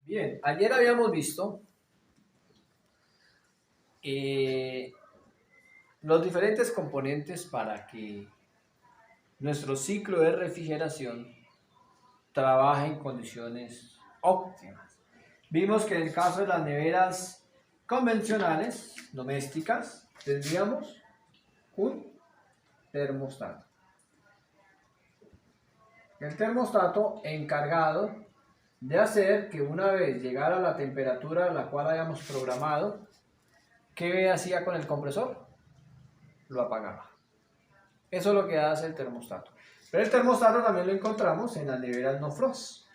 Bien, ayer habíamos visto eh, los diferentes componentes para que nuestro ciclo de refrigeración trabaje en condiciones óptimas. Vimos que en el caso de las neveras convencionales, domésticas, tendríamos un termostato. El termostato encargado de hacer que una vez llegara la temperatura a la cual hayamos programado, ¿qué hacía con el compresor? Lo apagaba. Eso es lo que hace el termostato. Pero el termostato también lo encontramos en las neveras no frost.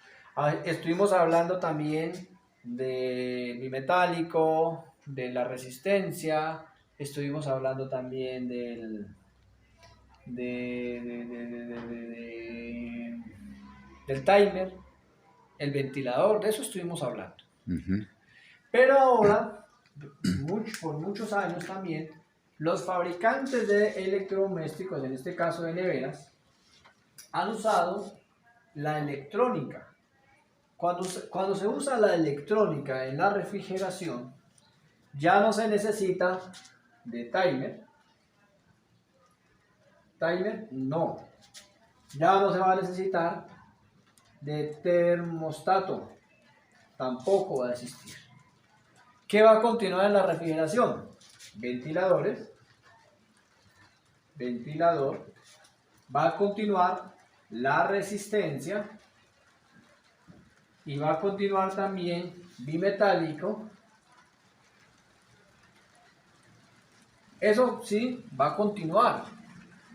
Estuvimos hablando también de bimetálico, de la resistencia, estuvimos hablando también del timer, el ventilador, de eso estuvimos hablando. Pero ahora, por muchos años también, los fabricantes de electrodomésticos, en este caso de neveras, han usado la electrónica. Cuando se usa la electrónica en la refrigeración, ya no se necesita de timer. Timer, no. Ya no se va a necesitar de termostato. Tampoco va a existir. ¿Qué va a continuar en la refrigeración? Ventiladores. Ventilador. Va a continuar la resistencia. Y va a continuar también bimetálico. Eso sí, va a continuar.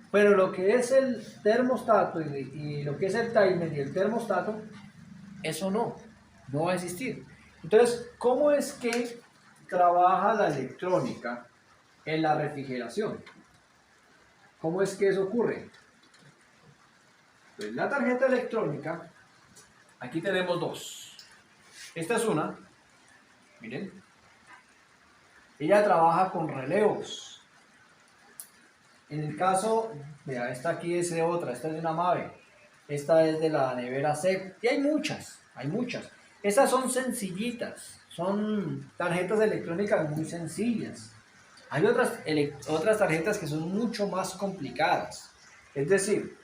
Pero lo que es el termostato y lo que es el timer y el termostato, eso no va a existir. Entonces, ¿cómo es que trabaja la electrónica en la refrigeración? ¿Cómo es que eso ocurre? Pues la tarjeta electrónica, aquí tenemos dos. Esta es una, miren, ella trabaja con relevos. En el caso, vea, esta aquí es de otra, esta es de una Mave, esta es de la nevera SEC, y hay muchas. Estas son sencillitas, son tarjetas electrónicas muy sencillas. Hay otras tarjetas que son mucho más complicadas. Es decir,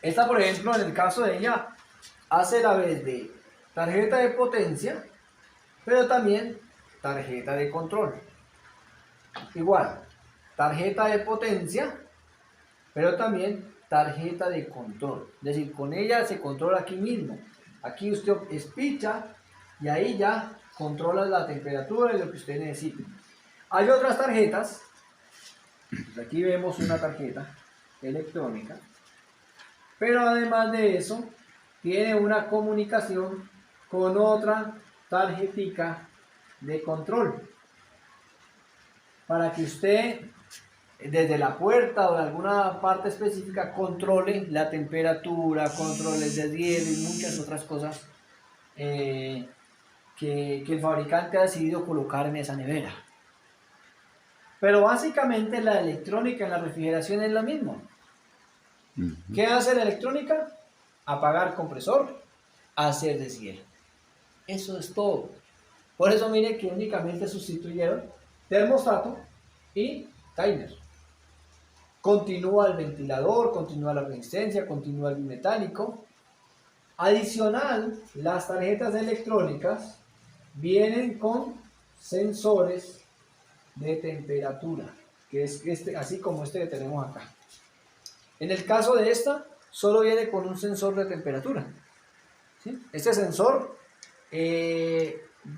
esta por ejemplo, en el caso de ella, hace la vez de tarjeta de potencia, pero también tarjeta de control. Igual, tarjeta de potencia, pero también tarjeta de control. Es decir, con ella se controla aquí mismo. Aquí usted espicha y ahí ya controla la temperatura y lo que usted necesite. Hay otras tarjetas. Aquí vemos una tarjeta electrónica. Pero además de eso, tiene una comunicación con otra tarjetica de control. Para que usted desde la puerta o de alguna parte específica controle la temperatura, controle el deshielo y muchas otras cosas que el fabricante ha decidido colocar en esa nevera. Pero básicamente la electrónica en la refrigeración es lo mismo. ¿Qué hace la electrónica? Apagar compresor, hacer deshielo. Eso es todo. Por eso mire que únicamente sustituyeron termostato y timer. Continúa el ventilador, continúa la resistencia, continúa el bimetálico. Adicional, las tarjetas electrónicas vienen con sensores de temperatura, que es así como este que tenemos acá. En el caso de esta, solo viene con un sensor de temperatura. ¿Sí? Este sensor,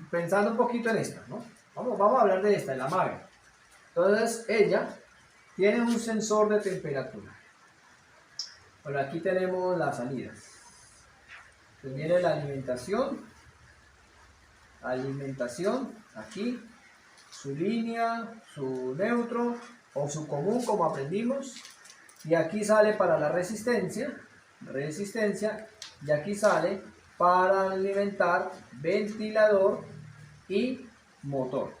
pensando un poquito en esta, ¿no? Vamos a hablar de esta, de la Mave. Entonces, ella tiene un sensor de temperatura. Bueno, aquí tenemos las salidas. Entonces viene la alimentación, aquí, su línea, su neutro o su común, como aprendimos. Y aquí sale para la resistencia, y aquí sale para alimentar ventilador y motor.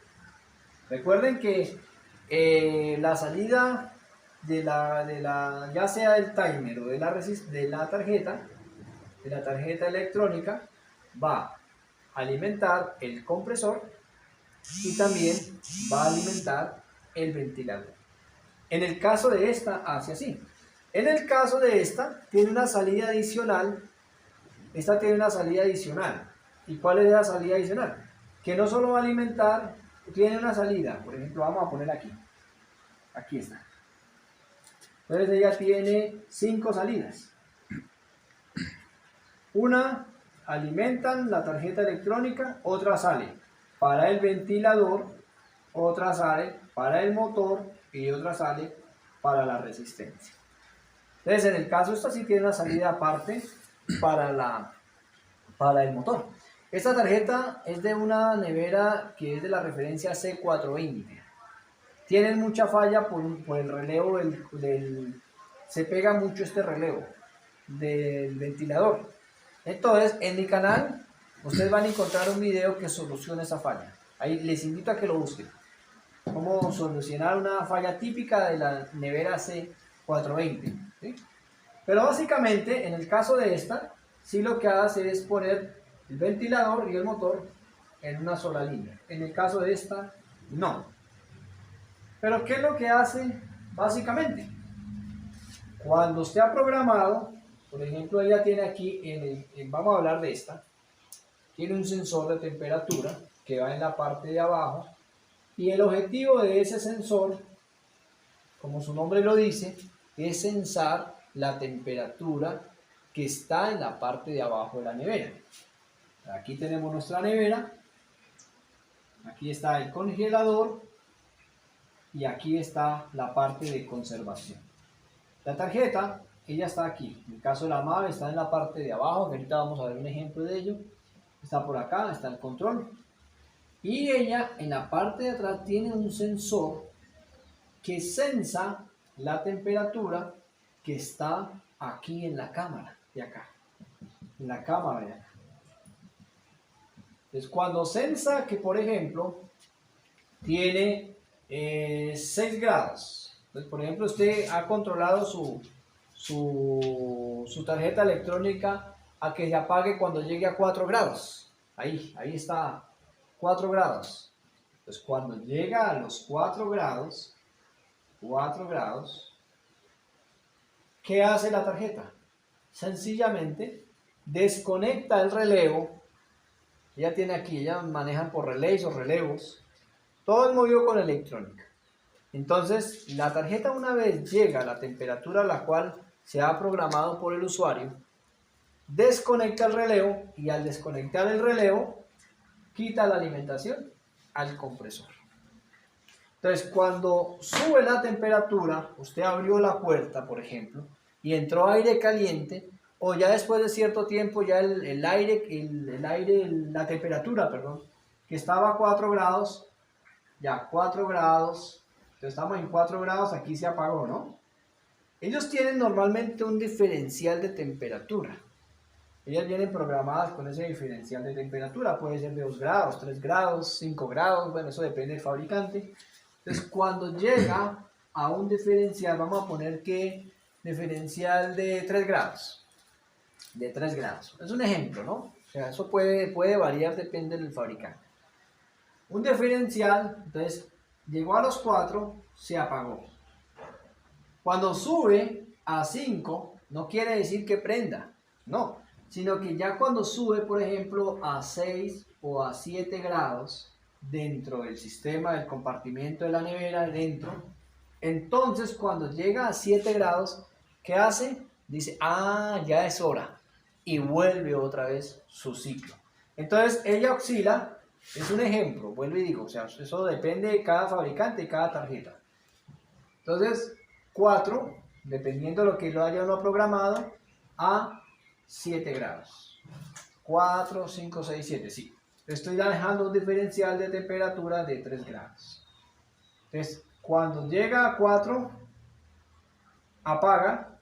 Recuerden que la salida ya sea del timer o de la tarjeta electrónica, va alimentar el compresor y también va a alimentar el ventilador. En el caso de esta hace así. En el caso de esta tiene una salida adicional. Esta tiene una salida adicional. ¿Y cuál es la salida adicional? Que no solo va a alimentar, tiene una salida. Por ejemplo, vamos a poner aquí. Aquí está. Entonces ella tiene 5 salidas. Una alimentan la tarjeta electrónica, otra sale para el ventilador, otra sale para el motor y otra sale para la resistencia. Entonces, en el caso, esta sí tiene una salida aparte para el motor. Esta tarjeta es de una nevera que es de la referencia C420. Tienen mucha falla por el relevo se pega mucho este relevo del ventilador. Entonces, en mi canal, ustedes van a encontrar un video que soluciona esa falla. Ahí les invito a que lo busquen. Cómo solucionar una falla típica de la nevera C420. ¿Sí? Pero básicamente, en el caso de esta, sí lo que hace es poner el ventilador y el motor en una sola línea. En el caso de esta, no. Pero ¿qué es lo que hace básicamente? Cuando usted ha programado, por ejemplo, ella tiene aquí, vamos a hablar de esta, tiene un sensor de temperatura que va en la parte de abajo y el objetivo de ese sensor, como su nombre lo dice, es sensar la temperatura que está en la parte de abajo de la nevera. Aquí tenemos nuestra nevera, aquí está el congelador y aquí está la parte de conservación. La tarjeta, ella está aquí. En el caso de la MAVE está en la parte de abajo, que ahorita vamos a ver un ejemplo de ello. Está por acá, está el control. Y ella en la parte de atrás tiene un sensor que sensa la temperatura que está aquí en la cámara de acá. En la cámara de acá. Entonces cuando sensa que, por ejemplo, tiene 6 grados. Entonces, por ejemplo, usted ha controlado su tarjeta electrónica a que se apague cuando llegue a 4 grados. Ahí está, 4 grados. Entonces, cuando llega a los 4 grados, ¿qué hace la tarjeta? Sencillamente desconecta el relevo. Ella tiene aquí, ella maneja por relays o relevos. Todo es movido con electrónica. Entonces, la tarjeta, una vez llega a la temperatura a la cual se ha programado por el usuario, desconecta el relevo y al desconectar el relevo, quita la alimentación al compresor. Entonces, cuando sube la temperatura, usted abrió la puerta, por ejemplo, y entró aire caliente, o ya después de cierto tiempo, ya la temperatura, perdón, que estaba a 4 grados, ya 4 grados, entonces estamos en 4 grados, aquí se apagó, ¿no? Ellos tienen normalmente un diferencial de temperatura. Ellas vienen programadas con ese diferencial de temperatura, puede ser de 2 grados, 3 grados, 5 grados, bueno, eso depende del fabricante. Entonces, cuando llega a un diferencial, vamos a poner que diferencial de 3 grados. De 3 grados. Es un ejemplo, ¿no? O sea, eso puede variar, depende del fabricante. Un diferencial, entonces, llegó a los 4, se apagó. Cuando sube a 5, no quiere decir que prenda, no, sino que ya cuando sube, por ejemplo, a 6 o a 7 grados dentro del sistema del compartimento de la nevera, dentro, entonces cuando llega a 7 grados, ¿qué hace? Dice, ya es hora, y vuelve otra vez su ciclo. Entonces ella oscila, es un ejemplo, vuelvo y digo, o sea, eso depende de cada fabricante y cada tarjeta. Entonces, 4, dependiendo de lo que lo haya uno programado, a 7 grados. 4, 5, 6, 7, sí. Estoy dejando un diferencial de temperatura de 3 grados. Entonces, cuando llega a 4, apaga,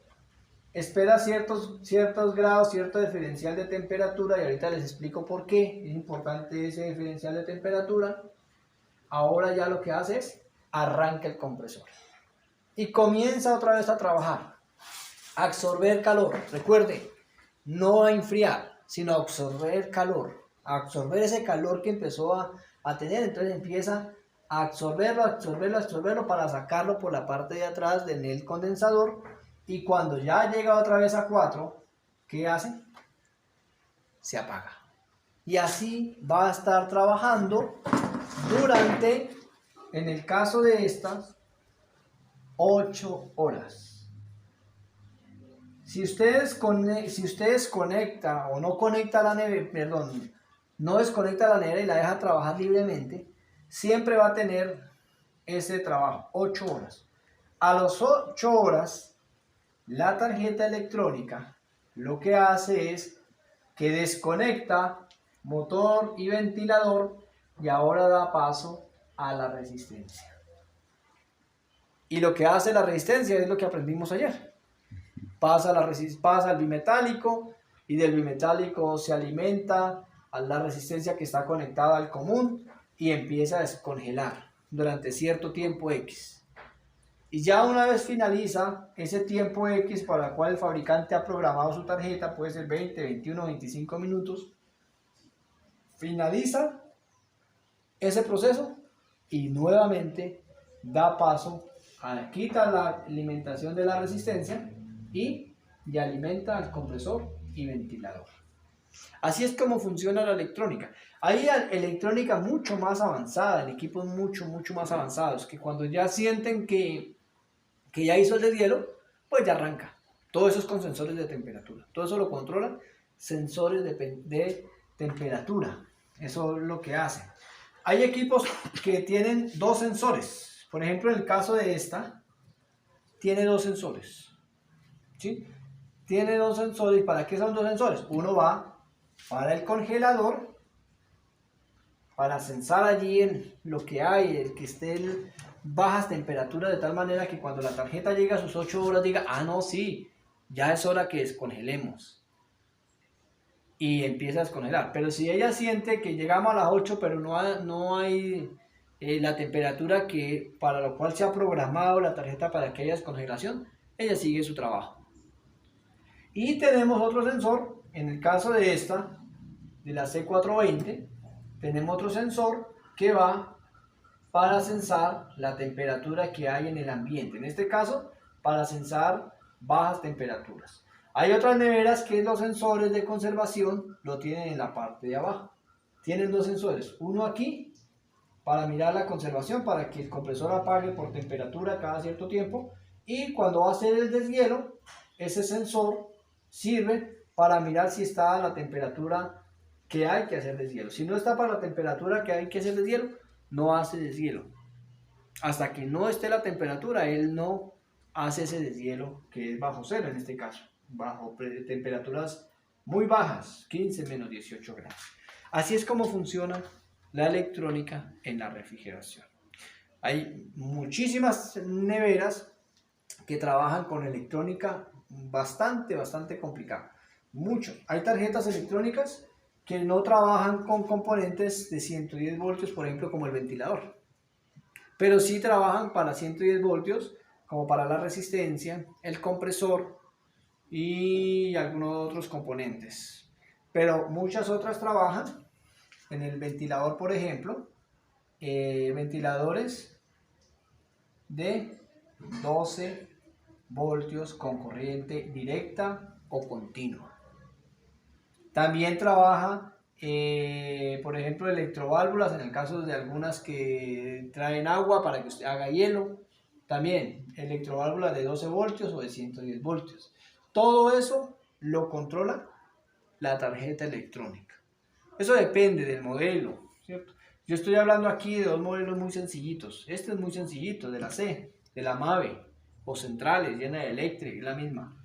espera ciertos grados, cierto diferencial de temperatura, y ahorita les explico por qué es importante ese diferencial de temperatura. Ahora ya lo que hace es arranca el compresor y comienza otra vez a trabajar, absorber calor. Recuerde, no a enfriar, sino a absorber calor. a absorber ese calor que empezó a tener, entonces empieza a absorberlo para sacarlo por la parte de atrás del condensador, y cuando ya llega otra vez a 4, ¿qué hace? Se apaga. Y así va a estar trabajando durante, en el caso de estas, 8 horas. Si ustedes conectan o no conecta la nevera, perdón, no desconecta la nevera y la deja trabajar libremente, siempre va a tener ese trabajo, 8 horas. A las 8 horas, la tarjeta electrónica lo que hace es que desconecta motor y ventilador y ahora da paso a la resistencia. Y lo que hace la resistencia es lo que aprendimos ayer. Pasa al bimetálico, y del bimetálico se alimenta a la resistencia que está conectada al común y empieza a descongelar durante cierto tiempo X. Y ya una vez finaliza ese tiempo X para el cual el fabricante ha programado su tarjeta, puede ser 20, 21, 25 minutos, finaliza ese proceso y nuevamente da paso a quita la alimentación de la resistencia y alimenta al compresor y ventilador. Así es como funciona la electrónica. Hay electrónica mucho más avanzada, en equipos mucho más avanzados, que cuando ya sienten que ya hizo el deshielo, pues ya arranca. Todo eso es con sensores de temperatura. Todo eso lo controlan sensores de temperatura. Eso es lo que hacen. Hay equipos que tienen 2 sensores. Por ejemplo, en el caso de esta, tiene 2 sensores. ¿Sí? Tiene 2 sensores. ¿Para qué son 2 sensores? Uno va para el congelador, para sensar allí lo que hay, el que esté en bajas temperaturas, de tal manera que cuando la tarjeta llegue a sus 8 horas diga, ah, no, sí, ya es hora que descongelemos. Y empieza a descongelar. Pero si ella siente que llegamos a las 8, pero no hay la temperatura para lo cual se ha programado la tarjeta para que haya descongelación, ella sigue su trabajo. Y tenemos otro sensor, en el caso de esta, de la C420, tenemos otro sensor que va para sensar la temperatura que hay en el ambiente. En este caso, para sensar bajas temperaturas. Hay otras neveras que los sensores de conservación lo tienen en la parte de abajo. Tienen 2 sensores, uno aquí para mirar la conservación, para que el compresor apague por temperatura cada cierto tiempo, y cuando va a hacer el deshielo, ese sensor sirve para mirar si está a la temperatura que hay que hacer deshielo. Si no está para la temperatura que hay que hacer deshielo, no hace deshielo. Hasta que no esté la temperatura, él no hace ese deshielo que es bajo cero en este caso, bajo temperaturas muy bajas, 15 menos 18 grados. Así es como funciona la electrónica en la refrigeración. Hay muchísimas neveras que trabajan con electrónica bastante complicada. Muchos. Hay tarjetas electrónicas que no trabajan con componentes de 110 voltios, por ejemplo, como el ventilador. Pero sí trabajan para 110 voltios, como para la resistencia, el compresor y algunos otros componentes. Pero muchas otras trabajan en el ventilador, por ejemplo, ventiladores de 12 voltios con corriente directa o continua. También trabaja, por ejemplo, electroválvulas en el caso de algunas que traen agua para que usted haga hielo. También electroválvulas de 12 voltios o de 110 voltios. Todo eso lo controla la tarjeta electrónica. Eso depende del modelo, ¿cierto? Yo estoy hablando aquí de 2 modelos muy sencillitos. Este es muy sencillito, de la C, de la Mave, o centrales, llena de Electric, la misma.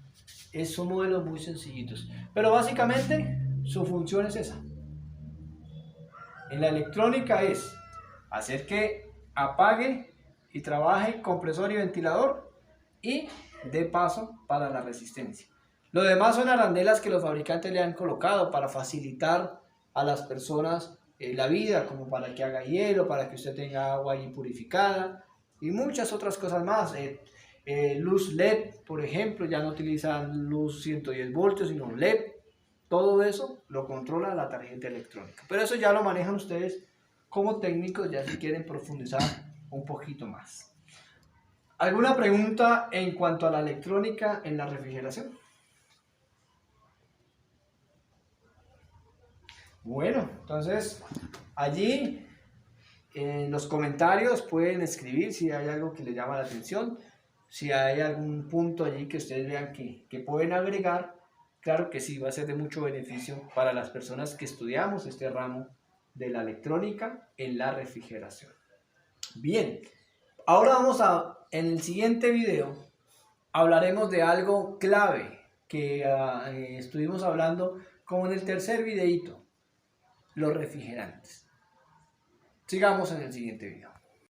Son modelos muy sencillitos. Pero básicamente su función es esa. En la electrónica es hacer que apague y trabaje compresor y ventilador y dé paso para la resistencia. Lo demás son arandelas que los fabricantes le han colocado para facilitar a las personas la vida, como para que haga hielo, para que usted tenga agua ahí purificada y muchas otras cosas más. Luz LED, por ejemplo, ya no utilizan luz 110 voltios, sino LED. Todo eso lo controla la tarjeta electrónica. Pero eso ya lo manejan ustedes como técnicos, ya si quieren profundizar un poquito más. ¿Alguna pregunta en cuanto a la electrónica en la refrigeración? Bueno, entonces allí en los comentarios pueden escribir si hay algo que les llama la atención, si hay algún punto allí que ustedes vean que pueden agregar. Claro que sí, va a ser de mucho beneficio para las personas que estudiamos este ramo de la electrónica en la refrigeración. Bien, ahora en el siguiente video hablaremos de algo clave que estuvimos hablando como en el tercer videito, los refrigerantes. Sigamos en el siguiente video.